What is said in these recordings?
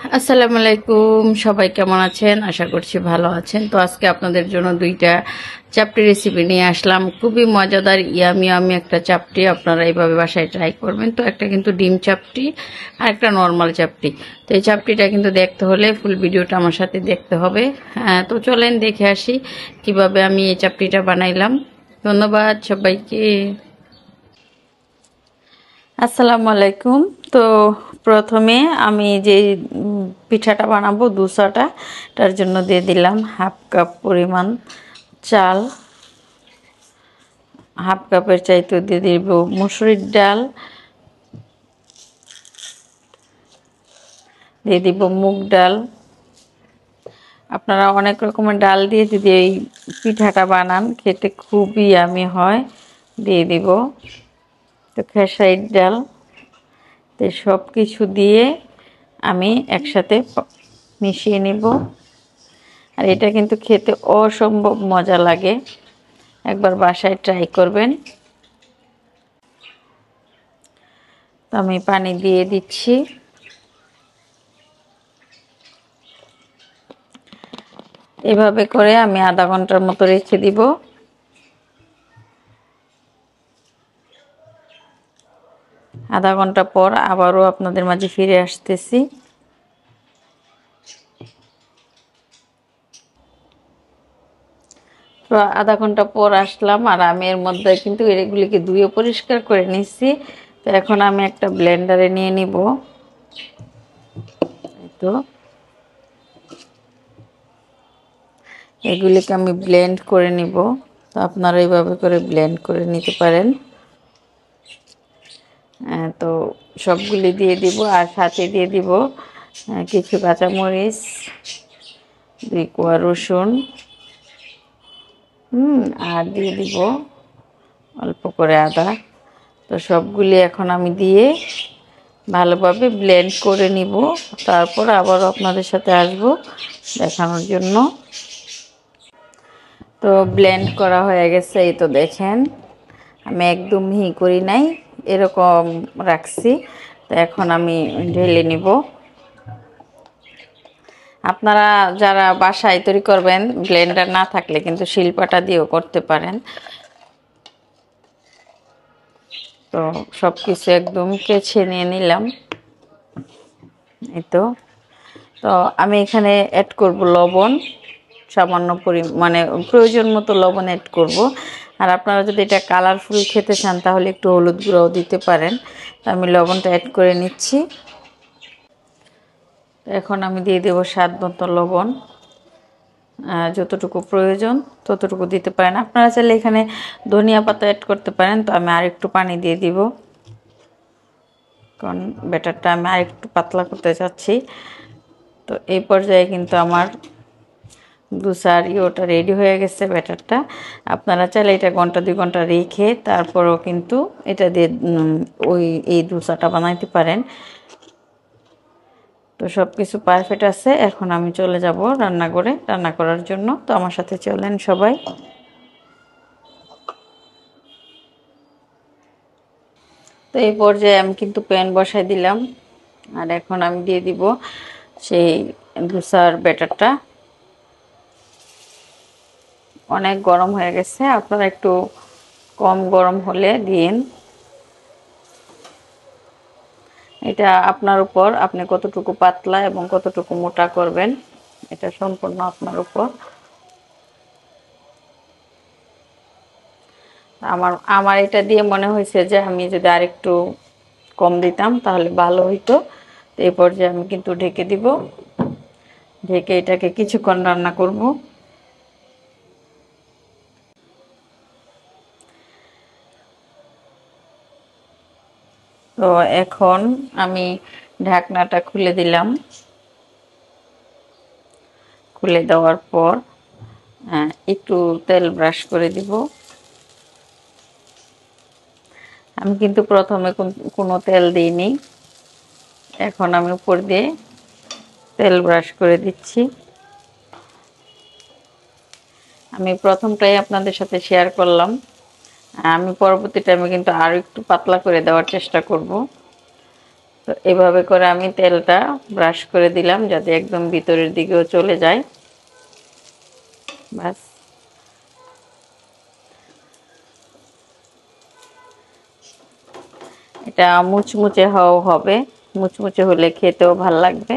আসসালামু আলাইকুম, সবাই কেমন আছেন? আশা করছি ভালো আছেন। তো আজকে আপনাদের জন্য দুইটা চাপটি রেসিপি নিয়ে আসলাম। খুবই মজাদার ইয়ামি ইয়ামি একটা চাপটি, আপনারা এইভাবে বাসায় ট্রাই করবেন। তো একটা কিন্তু ডিম চাপটি আর একটা নর্মাল চাপটি। তো এই চাপটিটা কিন্তু দেখতে হলে ফুল ভিডিওটা আমার সাথে দেখতে হবে। হ্যাঁ, তো চলেন দেখে আসি কিভাবে আমি এই চাপটিটা বানাইলাম। ধন্যবাদ সবাইকে। আসসালামু আলাইকুম। তো প্রথমে আমি যে পিঠাটা বানাবো দোসাটা, তার জন্য দিয়ে দিলাম হাফ কাপ পরিমাণ চাল, হাফ কাপের চাইতে দিয়ে দিব মসুরির ডাল, দিয়ে দিব মুগ ডাল। আপনারা অনেক রকমের ডাল দিয়ে যদি এই পিঠাটা বানান, খেতে খুবই ইয়ামি হয়। দিয়ে দিব তো খেসারির ডাল। তো সব কিছু দিয়ে আমি একসাথে মিশিয়ে নিব। আর এটা কিন্তু খেতে অসম্ভব মজা লাগে, একবার বাসায় ট্রাই করবেন। তো আমি পানি দিয়ে দিচ্ছি। এভাবে করে আমি আধা ঘন্টার মতো রেখে দিব। আধা ঘন্টা পর আবারও আপনাদের মাঝে ফিরে আসতেছি। তো আধা ঘন্টা পর আসলাম, আর আমি এর মধ্যে কিন্তু এগুলিকে ধুয়ে পরিষ্কার করে নিচ্ছি। তো এখন আমি একটা ব্লেন্ডারে নিয়ে নিব। তো এগুলিকে আমি ব্লেন্ড করে নিব। তো আপনারা এইভাবে করে ব্লেন্ড করে নিতে পারেন। তো সবগুলি দিয়ে দিব, আর সাথে দিয়ে দিব কিছু কাঁচামরিচ, 2 কোয়া রসুন, আর দিয়ে দিব অল্প করে আদা। তো সবগুলি এখন আমি দিয়ে ভালোভাবে ব্লেন্ড করে নিব। তারপর আবার আপনাদের সাথে আসব দেখানোর জন্য। তো ব্লেন্ড করা হয়ে গেছে, এই তো দেখেন আমি একদম মিহি করি নাই, এরকম রাখছি। তো এখন আমি ঢেলে নিব। আপনারা যারা বাসায় তৈরি করবেন, ব্লেন্ডার না থাকলে কিন্তু শিলপাটা দিয়েও করতে পারেন। তো সব কিছু একদম কেচে নিয়ে নিলাম। এই তো তো আমি এখানে অ্যাড করব লবণ, সামান্য মানে প্রয়োজন মতো লবণ অ্যাড করব। আর আপনারা যদি এটা কালারফুল খেতে চান তাহলে একটু হলুদ গুঁড়াও দিতে পারেন। তো আমি লবণটা অ্যাড করে নিচ্ছি। এখন আমি দিয়ে দেব স্বাদ মতো লবণ, যতটুকু প্রয়োজন ততটুকু দিতে পারেন। আপনারা চাইলে এখানে ধনিয়া পাতা অ্যাড করতে পারেন। তো আমি আরেকটু পানি দিয়ে দিব, কারণ ব্যাটারটা আমি আরেকটু পাতলা করতে চাচ্ছি। তো এই পর্যায়ে কিন্তু আমার দোসার ওটা রেডি হয়ে গেছে ব্যাটারটা। আপনারা চাইলে এটা ঘন্টা 2 ঘন্টা রেখে তারপরও কিন্তু এটা দিয়ে এই দোসাটা বানাইতে পারেন। তো সব কিছু পারফেক্ট আছে। এখন আমি চলে যাব রান্নাঘরে রান্না করার জন্য। তো আমার সাথে চলেন সবাই। তো এই পর্যায়ে আমি কিন্তু প্যান বসাই দিলাম, আর এখন আমি দিয়ে দিব সেই দোসার ব্যাটারটা। অনেক গরম হয়ে গেছে, আপনারা একটু কম গরম হলে দিন। এটা আপনার উপর, আপনি কতটুকু পাতলা এবং কতটুকু মোটা করবেন, এটা সম্পূর্ণ আপনার উপর। আমার এটা দিয়ে মনে হয়েছে যে আমি যদি আরেকটু কম দিতাম তাহলে ভালো হইতো। তো এই পর্যায়ে আমি কিন্তু ঢেকে দিব। ঢেকে এটাকে কিছুক্ষণ রান্না করব। তো এখন আমি ঢাকনাটা খুলে দিলাম। খুলে দেওয়ার পর একটু তেল ব্রাশ করে দিব। আমি কিন্তু প্রথমে কোনো তেল দিইনি, এখন আমি উপর দিয়ে তেল ব্রাশ করে দিচ্ছি। আমি প্রথমটাই আপনাদের সাথে শেয়ার করলাম, আমি পরবর্তী টাইমে কিন্তু আরও একটু পাতলা করে দেওয়ার চেষ্টা করব। তো এভাবে করে আমি তেলটা ব্রাশ করে দিলাম যাতে একদম ভিতরের দিকেও চলে যায়। বাস, এটা মুচমুচে হবে, মুচমুচে হলে খেতেও ভাল লাগবে।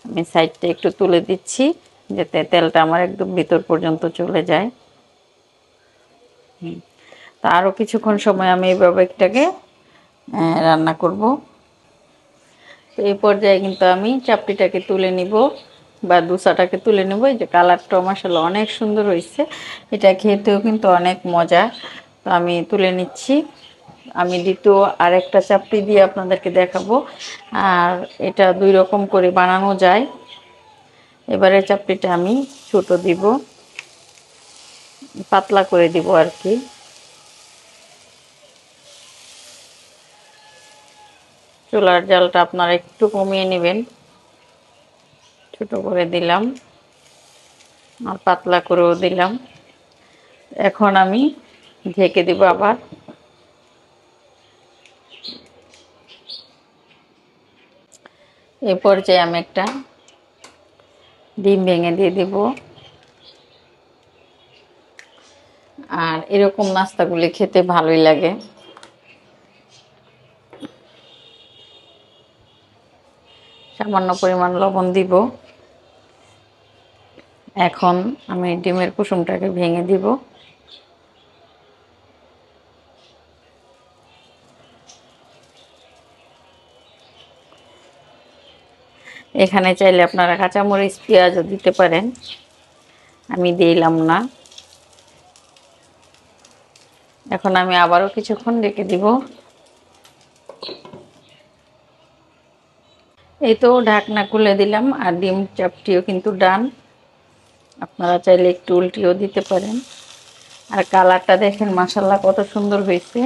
আমি সাইডটা একটু তুলে দিচ্ছি যাতে তেলটা আমার একদম ভিতর পর্যন্ত চলে যায়। তা আরও কিছুক্ষণ সময় আমি এইভাবে এটাকে রান্না করব। তো এই পর্যায়ে কিন্তু আমি চাপটিটাকে তুলে নিব বা দোসাটাকে তুলে নেব। এই যে কালারটাও মাশাআল্লাহ অনেক সুন্দর হয়েছে, এটা খেতেও কিন্তু অনেক মজা। তো আমি তুলে নিচ্ছি। আমি দ্বিতীয় আরেকটা চাপটি দিয়ে আপনাদেরকে দেখাবো, আর এটা দুই রকম করে বানানো যায়। এবারে চাপটিটা আমি ছোট দিব, পাতলা করে দিব আর কি। চুলার জালটা আপনারা একটু কমিয়ে নেবেন। ছোট করে দিলাম আর পাতলা করেও দিলাম। এখন আমি ঢেকে দিব আবার। এই পর্যায়ে আমি একটা ডিম ভেঙে দিয়ে দিব। আর এরকম নাস্তাগুলি খেতে ভালোই লাগে। সামান্য পরিমাণ লবণ দিব। এখন আমি ডিমের কুসুমটাকে ভেঙে দিব। এখানে চাইলে আপনারা কাঁচামরিচ পেঁয়াজও দিতে পারেন, আমি দিলাম না। এখন আমি আবারও কিছুক্ষণ রেখে দিব। এই তো ঢাকনা খুলে দিলাম, আর ডিম চাপটিও কিন্তু ডান। আপনারা চাইলে একটু উল্টিও দিতে পারেন। আর কালারটা দেখেন মাশাআল্লাহ কত সুন্দর হয়েছে।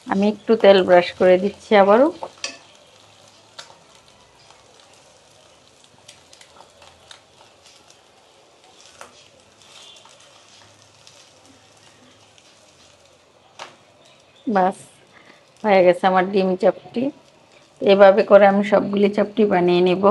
আমি একটু তেল ব্রাশ করে দিচ্ছি আবারও। বাস, হয়ে গেছে আমার ডিম চাপটি। এভাবে করে আমি সবগুলি চাপটি বানিয়ে নেব।